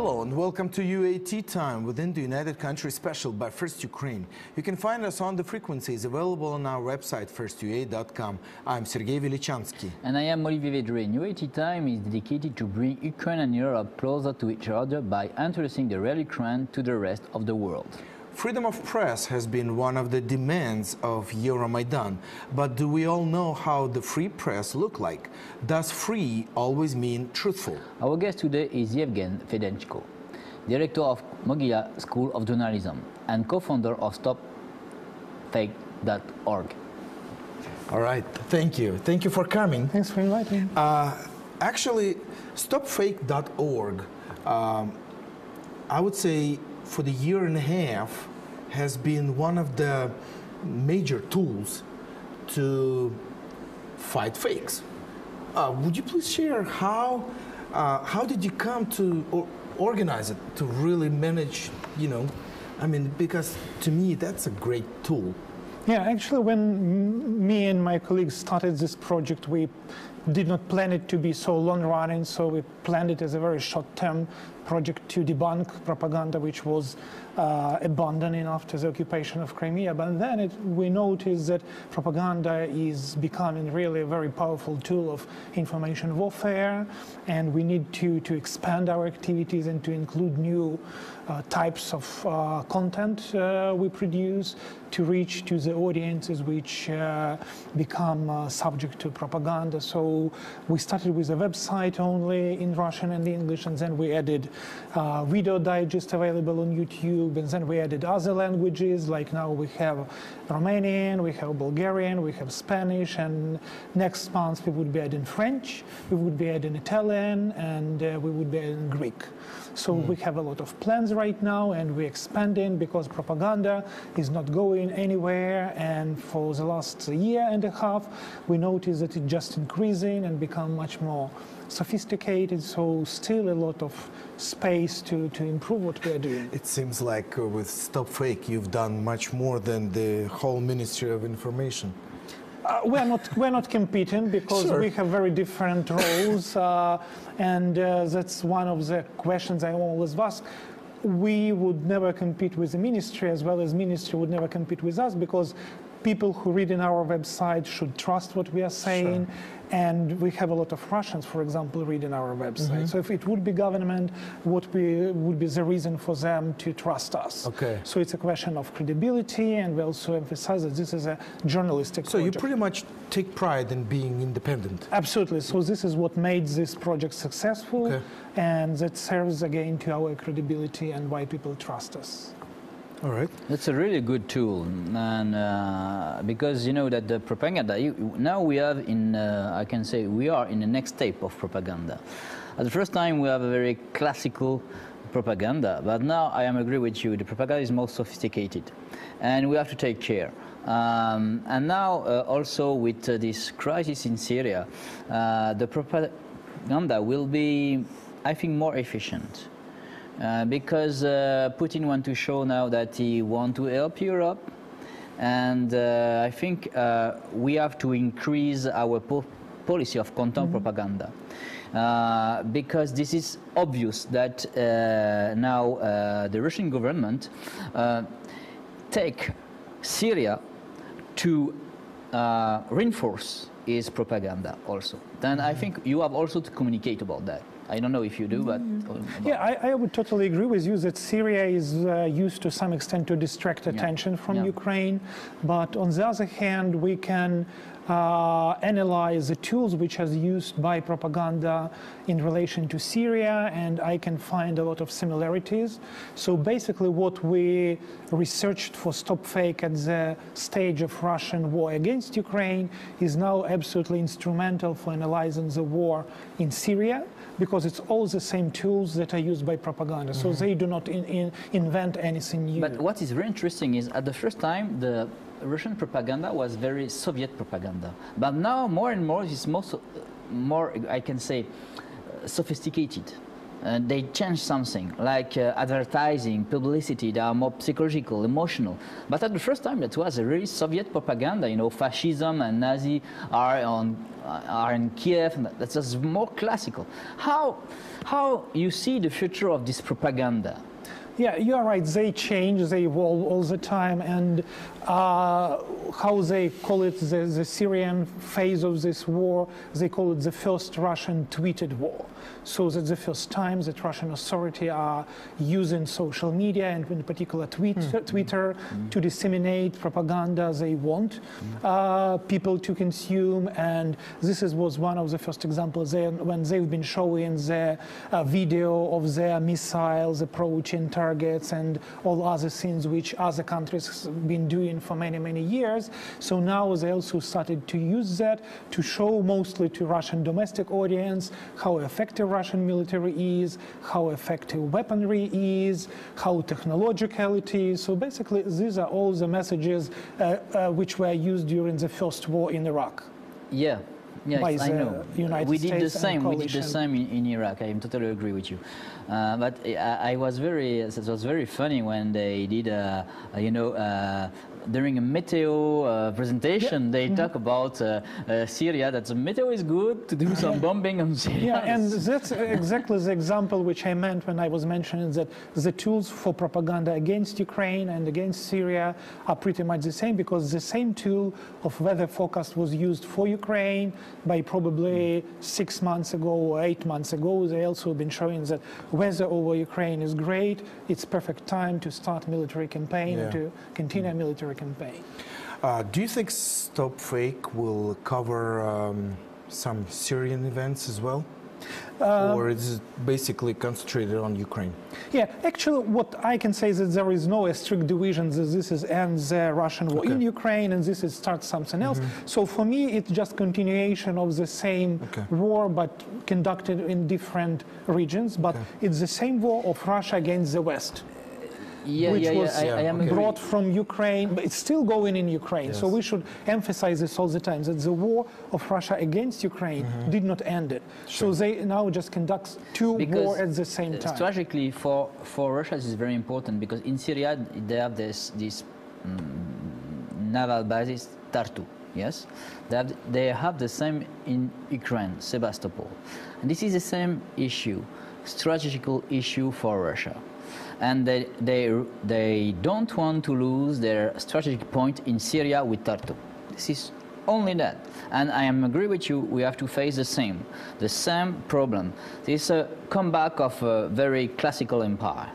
Hello and welcome to UAT Time within the United Countries Special by First Ukraine. You can find us on the frequencies available on our website firstua.com. I'm Sergei Velichansky. And I am Olivier Vedrin. UAT Time is dedicated to bring Ukraine and Europe closer to each other by introducing the real Ukraine to the rest of the world. Freedom of press has been one of the demands of Euromaidan, but do we all know how the free press look like? Does free always mean truthful? Our guest today is Yevgen Fedenchko, director of Mogilia School of Journalism and co-founder of StopFake.org. All right, thank you. Thank you for coming. Thanks for inviting me. Actually, StopFake.org, I would say for the year and a half, has been one of the major tools to fight fakes. Would you please share how did you come to organize it, to really manage, because to me that's a great tool. Yeah, actually when me and my colleagues started this project, we did not plan it to be so long-running, so we planned it as a very short-term project to debunk propaganda which was abandoning after the occupation of Crimea. But then we noticed that propaganda is becoming really a very powerful tool of information warfare, and we need to expand our activities and to include new types of content we produce to reach to the audiences which become subject to propaganda. So we started with a website only in Russian and English, and then we added video digest available on YouTube, and then we added other languages, like now we have Romanian, we have Bulgarian, we have Spanish, and next month we would be adding French, we would be adding Italian, and we would be adding Greek. So we have a lot of plans right now, and we're expanding because propaganda is not going anywhere, and for the last year and a half we noticed that it's just increasing and become much more sophisticated, so still a lot of space to improve what we are doing. It seems like with Stop Fake you've done much more than the whole Ministry of Information. We're not competing because Sure. we have very different roles, and that's one of the questions I always ask. We would never compete with the ministry, as well as ministry would never compete with us, because people who read in our website should trust what we are saying. Sure. And we have a lot of Russians, for example, reading our website. So if it would be government, what would be the reason for them to trust us? Okay. So it's a question of credibility, and we also emphasize that this is a journalistic project. So you pretty much take pride in being independent. Absolutely. So this is what made this project successful, Okay. and that serves again to our credibility and why people trust us. All right. It's a really good tool, and because you know that the propaganda now we have in I can say we are in the next step of propaganda. At the first time we have a very classical propaganda, but now I am agree with you. The propaganda is more sophisticated, and we have to take care. And now also with this crisis in Syria, the propaganda will be, I think, more efficient. Because Putin wants to show now that he wants to help Europe, and I think we have to increase our policy of counter propaganda, because this is obvious that now the Russian government take Syria to reinforce its propaganda also. Then I think you have also to communicate about that. I don't know if you do, but... Yeah, I would totally agree with you that Syria is used to some extent to distract attention from Ukraine. But on the other hand, we can analyze the tools which are used by propaganda in relation to Syria, and I can find a lot of similarities. So basically what we researched for Stop Fake at the stage of Russian war against Ukraine is now absolutely instrumental for analyzing the war in Syria, because it's all the same tools that are used by propaganda. So they do not invent anything new. But what is very interesting is at the first time the Russian propaganda was very Soviet propaganda, but now more and more it's more I can say sophisticated. they change something, like advertising, publicity. They are more psychological, emotional. But at the first time, that was a really Soviet propaganda. You know, fascism and Nazi are in Kiev. And that's just more classical. How you see the future of this propaganda? Yeah, you are right. They change, they evolve all the time, and how they call it, the Syrian phase of this war, they call it the first Russian tweeted war. So that's the first time that Russian authority are using social media, and in particular Twitter, to disseminate propaganda they want people to consume. And this was one of the first examples when they've been showing the video of their missiles approaching targets and all other things which other countries have been doing for many, many years. So now they also started to use that to show mostly to Russian domestic audience how effective Russian military is, how effective weaponry is, how technological it is. So basically, these are all the messages which were used during the first war in Iraq. Yeah. Yes, I know. We did the same. We did the same in Iraq. I totally agree with you. But it was very funny when they did, during a Meteo presentation, they talk about Syria, that the Meteo is good to do some bombing on Syria. Yeah, and that's exactly the example which I meant when I was mentioning that the tools for propaganda against Ukraine and against Syria are pretty much the same, because the same tool of weather forecast was used for Ukraine by probably 6 months ago or 8 months ago. They also have been showing that weather over Ukraine is great. It's perfect time to start military campaign, to continue a military campaign. Do you think Stop Fake will cover some Syrian events as well? Or is it basically concentrated on Ukraine? Yeah, actually what I can say is that there is no strict division that this is ends the Russian war in Ukraine and this is starts something else. So for me it's just continuation of the same war but conducted in different regions, but it's the same war of Russia against the West. Which was brought from Ukraine, but it's still going in Ukraine. So we should emphasize this all the time, that the war of Russia against Ukraine did not end it. So they now just conduct two wars at the same time. Strategically, for Russia, this is very important, because in Syria, they have this naval basis, Tartu. Yes, they have the same in Ukraine, Sebastopol. And this is the same issue, strategical issue for Russia. And they don't want to lose their strategic point in Syria with Tartu. This is only that. And I agree with you, we have to face the same problem. This is a comeback of a very classical empire.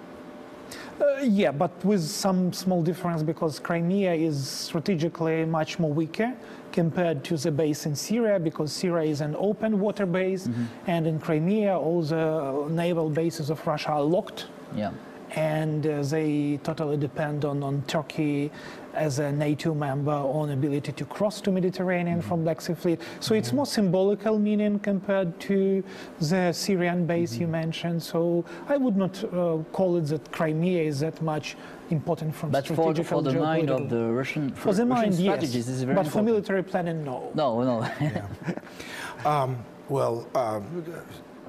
Yeah, but with some small difference, because Crimea is strategically much more weaker compared to the base in Syria, because Syria is an open water base, and in Crimea all the naval bases of Russia are locked. Yeah. And they totally depend on Turkey as a NATO member on ability to cross to Mediterranean from Black Sea Fleet. So it's more symbolical meaning compared to the Syrian base you mentioned. So I would not call it that Crimea is that much important from strategical, but for the mind of the Russian, for the mind, yes, this is very but important. for military planning, no. No.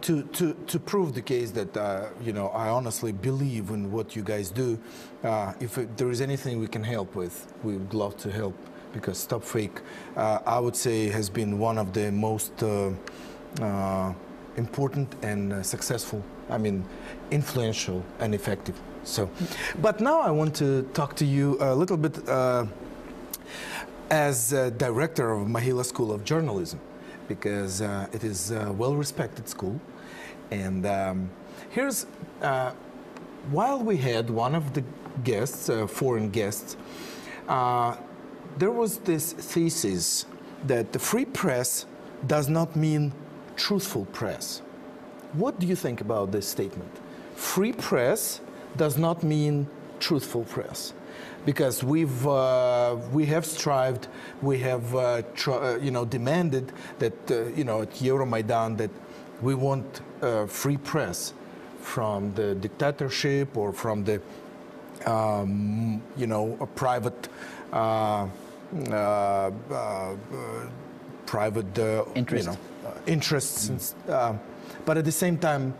To prove the case that I honestly believe in what you guys do, if there is anything we can help with, we would love to help, because Stop Fake, I would say, has been one of the most important and successful, influential and effective. So, but now I want to talk to you a little bit as director of Mahila School of Journalism, because it is a well-respected school. And here's, while we had one of the guests, foreign guests, there was this thesis that the free press does not mean truthful press. What do you think about this statement? Free press does not mean truthful press. Because we have strived, we have demanded that at Euromaidan that we want free press from the dictatorship or from the a private interests. But at the same time,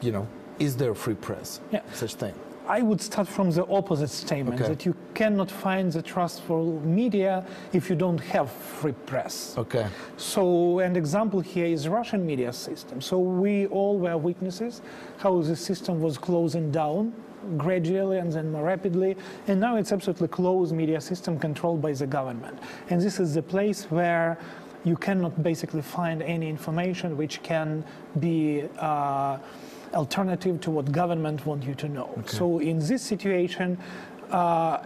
you know, is there free press? Yeah. Such thing. I would start from the opposite statement, Okay. that you cannot find the trustful media if you don't have free press. Okay. So an example here is Russian media system. So we all were witnesses how the system was closing down gradually and then more rapidly. And now it's absolutely closed media system controlled by the government. And this is the place where you cannot basically find any information which can be alternative to what government want you to know. Okay. So in this situation,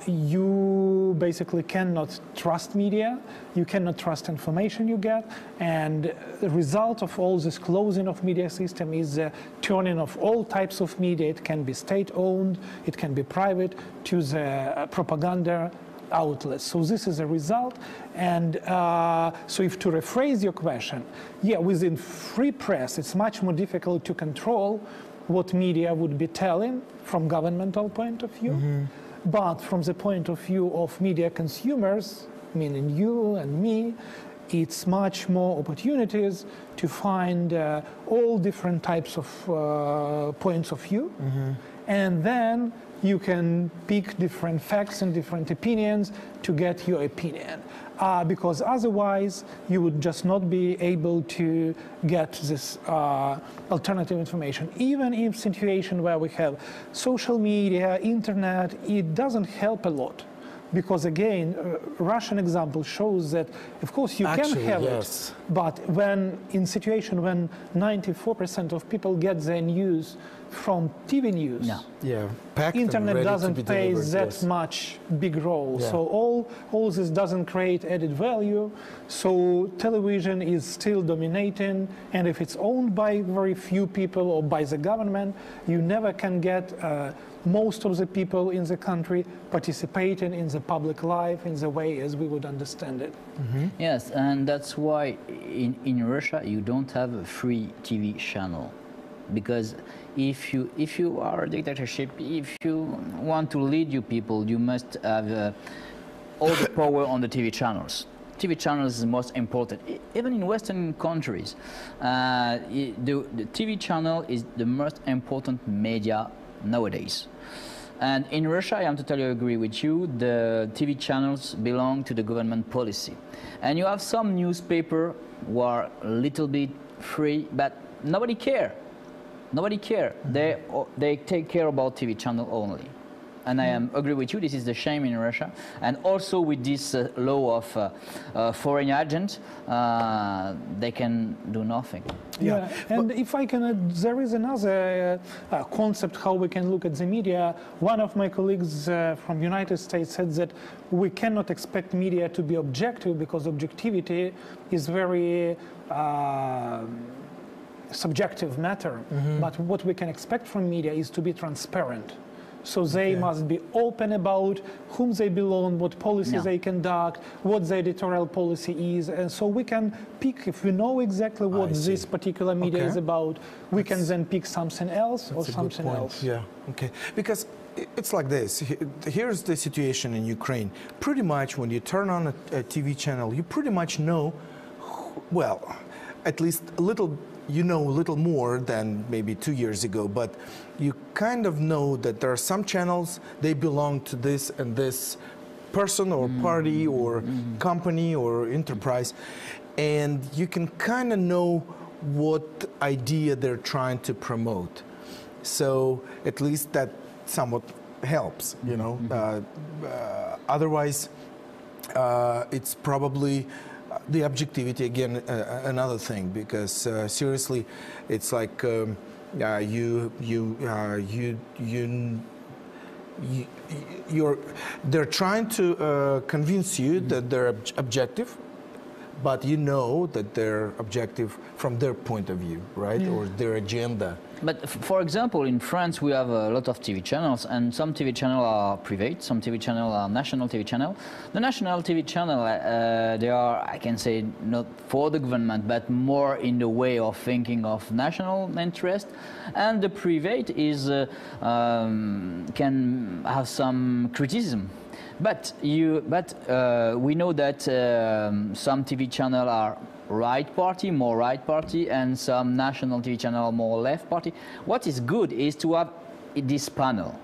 you basically cannot trust media, you cannot trust information you get, and the result of all this closing of media system is the turning of all types of media. It can be state-owned, it can be private, to the propaganda outlets. So this is a result. And so if to rephrase your question, yeah, within free press, it's much more difficult to control what media would be telling from governmental point of view. Mm-hmm. But from the point of view of media consumers, meaning you and me, it's much more opportunities to find all different types of points of view. Mm-hmm. And then you can pick different facts and different opinions to get your opinion. Because otherwise, you would just not be able to get this alternative information. Even in situation where we have social media, internet, it doesn't help a lot. Because again, Russian example shows that, of course, you can have yes. it, but when in situation when 94% of people get their news from TV news, yeah. Packed internet doesn't play that yes. much big role. Yeah. So all this doesn't create added value. So television is still dominating, and if it's owned by very few people or by the government, you never can get most of the people in the country participating in the public life in the way as we would understand it. Mm-hmm. Yes, and that's why in Russia you don't have a free TV channel. Because if you are a dictatorship, if you want to lead your people, you must have all the power on the TV channels. TV channels is the most important. Even in Western countries, the TV channel is the most important media nowadays. And in Russia, I am totally agree with you, the TV channels belong to the government policy. And you have some newspaper who are a little bit free, but nobody care. Nobody care. Mm-hmm. They take care about TV channel only. And I agree with you, this is the shame in Russia. And also with this law of foreign agent, they can do nothing. Yeah, and if I can add, there is another concept how we can look at the media. One of my colleagues from the United States said that we cannot expect media to be objective because objectivity is very subjective matter. Mm-hmm. But what we can expect from media is to be transparent. So they must be open about whom they belong, what policies they conduct, what the editorial policy is. And so we can pick, if we know exactly what this particular media is about, we can then pick something else or something else. Yeah, okay. Because it's like this. Here's the situation in Ukraine. Pretty much when you turn on a TV channel, you pretty much know, well, at least a little, you know a little more than maybe 2 years ago, but you kind of know that there are some channels, they belong to this and this person or party or company or enterprise, and you can kind of know what idea they're trying to promote. So at least that somewhat helps, you know. Otherwise, it's probably the objectivity, again, another thing, because seriously, it's like they're trying to convince you that they're objective, but you know that they're objective from their point of view, right, or their agenda. But for example, in France, we have a lot of TV channels, and some TV channels are private, some TV channels are national TV channel. The national TV channel, they are, I can say, not for the government, but more in the way of thinking of national interest. And the private is can have some criticism. But we know that some TV channels are right party, more right party, and some national TV channel more left party. What is good is to have this panel.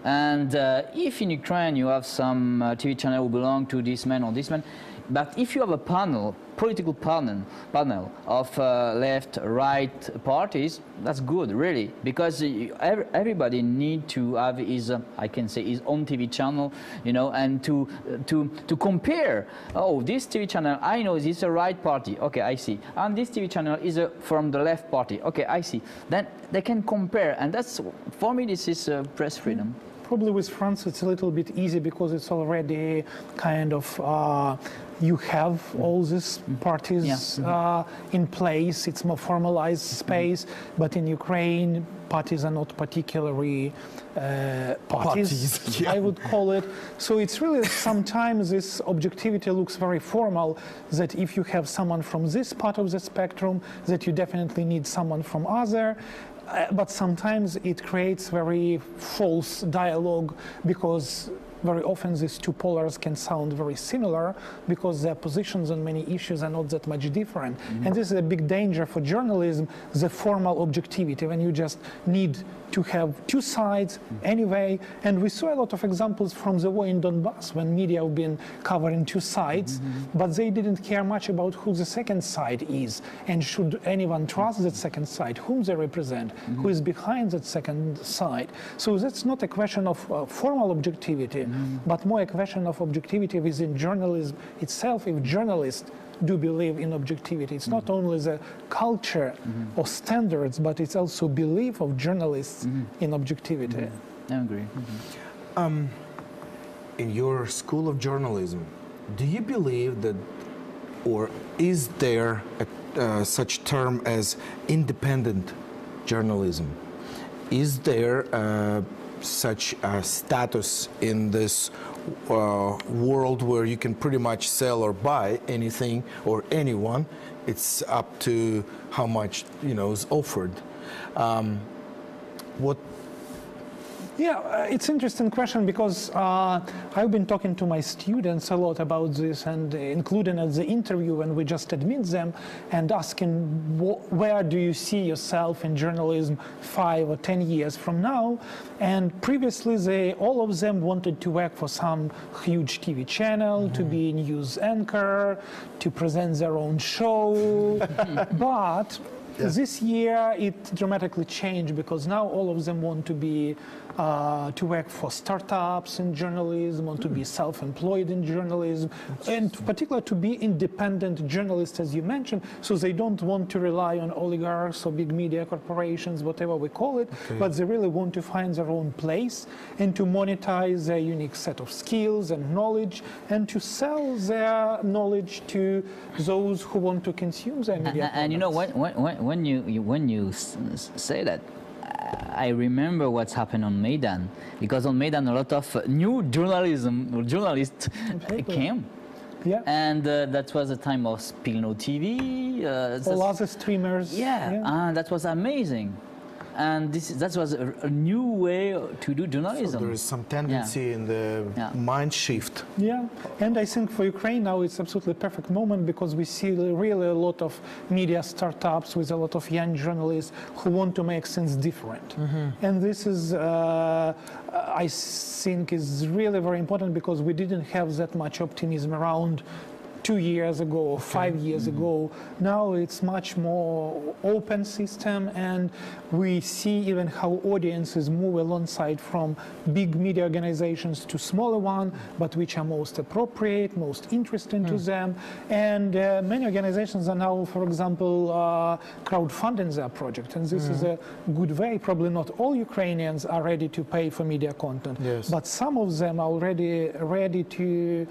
And if in Ukraine you have some TV channel who belong to this man or this man, but if you have a panel, political panel of left, right parties, that's good, really, because everybody need to have his, I can say, his own TV channel, you know, and to compare. Oh, this TV channel, I know this is a right party. Okay, I see. And this TV channel is from the left party. Okay, I see. Then they can compare, and that's, for me, this is press freedom. Probably with France it's a little bit easy because it's already kind of you have all these parties in place. It's more formalized space, but in Ukraine parties are not particularly parties. I would call it. So it's really sometimes this objectivity looks very formal, that if you have someone from this part of the spectrum, that you definitely need someone from other. But sometimes it creates very false dialogue, because very often these two polars can sound very similar because their positions on many issues are not that much different. And this is a big danger for journalism, the formal objectivity, when you just need to have two sides anyway. And we saw a lot of examples from the war in Donbass when media have been covering two sides, but they didn't care much about who the second side is, and should anyone trust that second side, whom they represent, who is behind that second side. So that's not a question of formal objectivity, but more a question of objectivity within journalism itself. If journalists do believe in objectivity, it's not only the culture or standards, but it's also belief of journalists in objectivity. I agree. In your school of journalism, do you believe that, or is there such term as independent journalism? Is there such a status in this world where you can pretty much sell or buy anything or anyone? It's up to how much, you know, is offered. Yeah, it's an interesting question, because I've been talking to my students a lot about this, and including at the interview when we just admit them, and asking where do you see yourself in journalism 5 or 10 years from now. And previously all of them wanted to work for some huge TV channel, to be a news anchor, to present their own show. But this year it dramatically changed, because now all of them want to be to work for startups in journalism, want to be self-employed in journalism, and particularly to be independent journalists, as you mentioned. So they don't want to rely on oligarchs or big media corporations, whatever we call it, but they really want to find their own place and to monetize their unique set of skills and knowledge, and to sell their knowledge to those who want to consume their media. And you know, when you say that, I remember what's happened on Maidan, because on Maidan a lot of new journalists came. Yeah. And that was the time of Spilno TV. All other streamers. Yeah, that was amazing. And that was a new way to do journalism. So there is some tendency in the mind shift. Yeah, and I think for Ukraine now it's absolutely perfect moment, because we see really a lot of media startups with a lot of young journalists who want to make things different. And this is, I think, is really very important, because we didn't have that much optimism around 2 years ago or 5 years ago. Now it's much more open system, and we see even how audiences move alongside from big media organizations to smaller ones, but which are most appropriate, most interesting to them. And many organizations are now, for example, crowdfunding their project, and this is a good way. Probably not all Ukrainians are ready to pay for media content, but some of them are already ready to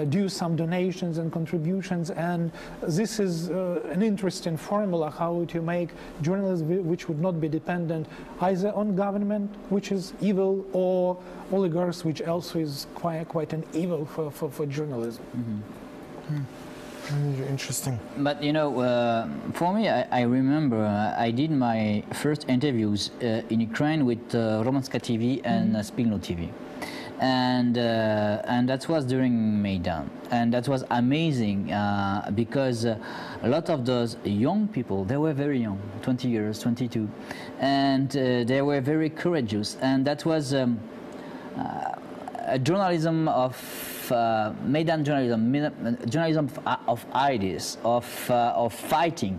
do some donations and contributions, and this is an interesting formula how to make journalism which would not be dependent either on government, which is evil, or oligarchs, which also is quite an evil for journalism. Interesting. But you know, for me, I remember I did my first interviews in Ukraine with Romanska TV and Spilno TV. and that was during Maidan, and that was amazing because a lot of those young people, they were very young, 20 years, 22, and they were very courageous, and that was a journalism of Maidan journalism of ideas, of fighting,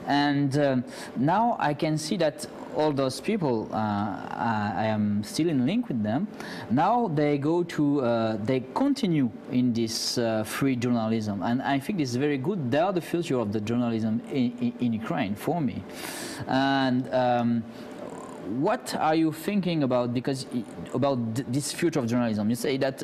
and now I can see that all those people, I am still in link with them. Now they go to, they continue in this free journalism, and I think this is very good. They are the future of the journalism in Ukraine for me. And what are you thinking about? Because about this future of journalism, you say that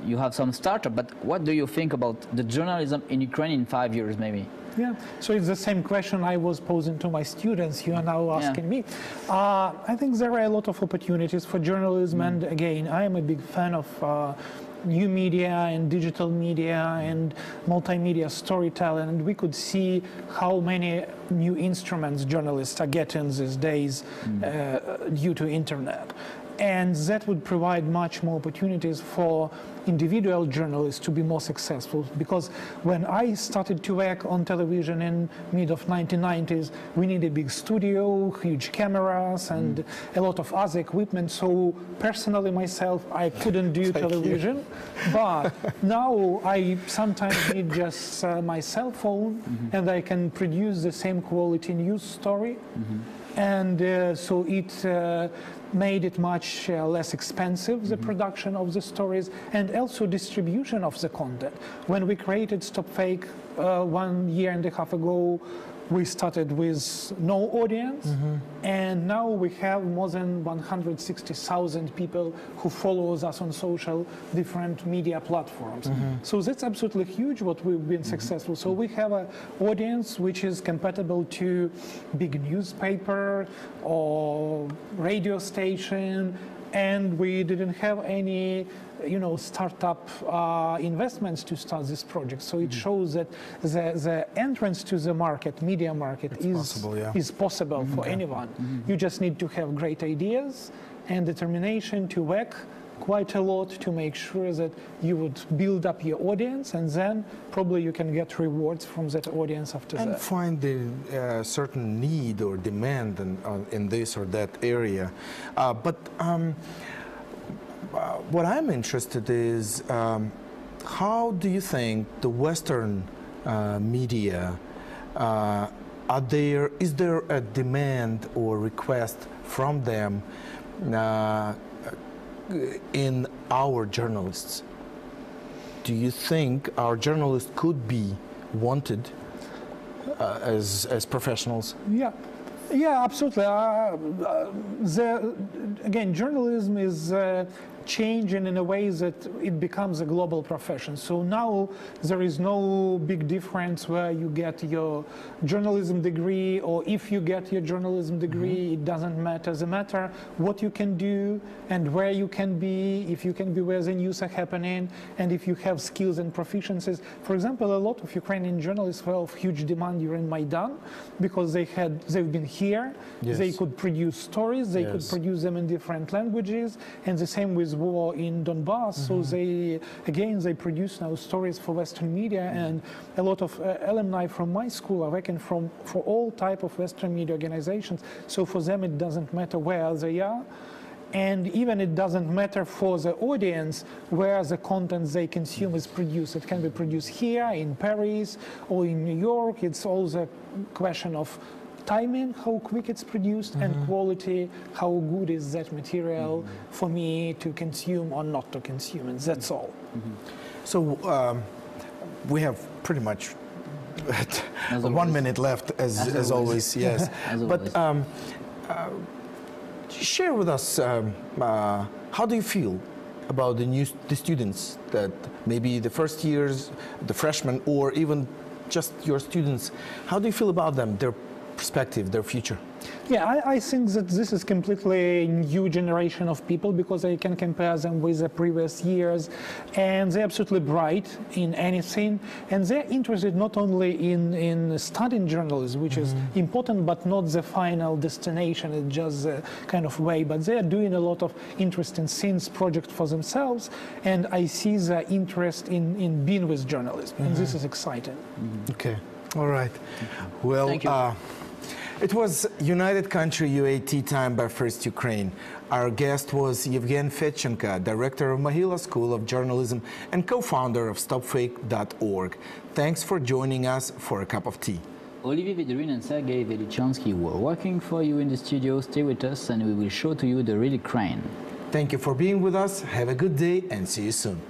you have some startup, but what do you think about the journalism in Ukraine in 5 years, maybe? Yeah, so it's the same question I was posing to my students. You are now asking me. I think there are a lot of opportunities for journalism, and again, I am a big fan of new media and digital media and multimedia storytelling, and we could see how many new instruments journalists are getting these days due to internet. And that would provide much more opportunities for individual journalists to be more successful. Because when I started to work on television in mid of 1990s, we needed a big studio, huge cameras, and a lot of other equipment. So personally myself, I couldn't do television. But now I sometimes need just my cell phone, and I can produce the same quality news story. And so it made it much less expensive, the production of the stories, and also distribution of the content. When we created Stop Fake 1.5 years ago, we started with no audience, and now we have more than 160,000 people who follow us on social different media platforms. So that's absolutely huge what we've been successful. So we have an audience which is compatible to big newspaper or radio station, and we didn't have any startup investments to start this project. So it shows that the entrance to the market, media market, is possible for anyone. You just need to have great ideas and determination to work quite a lot to make sure that you would build up your audience, and then probably you can get rewards from that audience after that. And find the certain need or demand in this or that area. What I'm interested is how do you think the Western media is there a demand or request from them in our journalists? Do you think our journalists could be wanted as professionals? Yeah, absolutely. Again, journalism is changing in a way that it becomes a global profession. So now there is no big difference where you get your journalism degree, or if you get your journalism degree, it doesn't matter. The matter what you can do and where you can be, if you can be where the news are happening, and if you have skills and proficiencies. For example, a lot of Ukrainian journalists were of huge demand during Maidan because they've been here, they could produce stories, they could produce them in different languages, and the same with war in Donbass. So they produce now stories for Western media, and a lot of alumni from my school are working for all type of Western media organizations. So for them it doesn't matter where they are, and even it doesn't matter for the audience where the content they consume is produced. It can be produced here in Paris or in New York. It's all the question of timing, how quick it's produced, and quality, how good is that material for me to consume or not to consume, and that's all. So we have pretty much 1 minute left, as always. Yes. But share with us, how do you feel about the students that maybe the first years, the freshmen, or even just your students? How do you feel about them, their perspective, their future? Yeah, I think that this is completely new generation of people because I can compare them with the previous years, and they're absolutely bright in anything, and they're interested not only in studying journalism, which is important, but not the final destination, it's just the kind of way, but they are doing a lot of interesting things, projects for themselves, and I see the interest in being with journalism, and this is exciting. Okay, all right. Well, Thank you. It was United Country UA Time by First Ukraine. Our guest was Yevgen Fedchenko, director of Mohila School of Journalism and co-founder of StopFake.org. Thanks for joining us for a cup of tea. Olivier Vedorin and Sergei Velichansky were working for you in the studio. Stay with us and we will show to you the real Ukraine. Thank you for being with us. Have a good day and see you soon.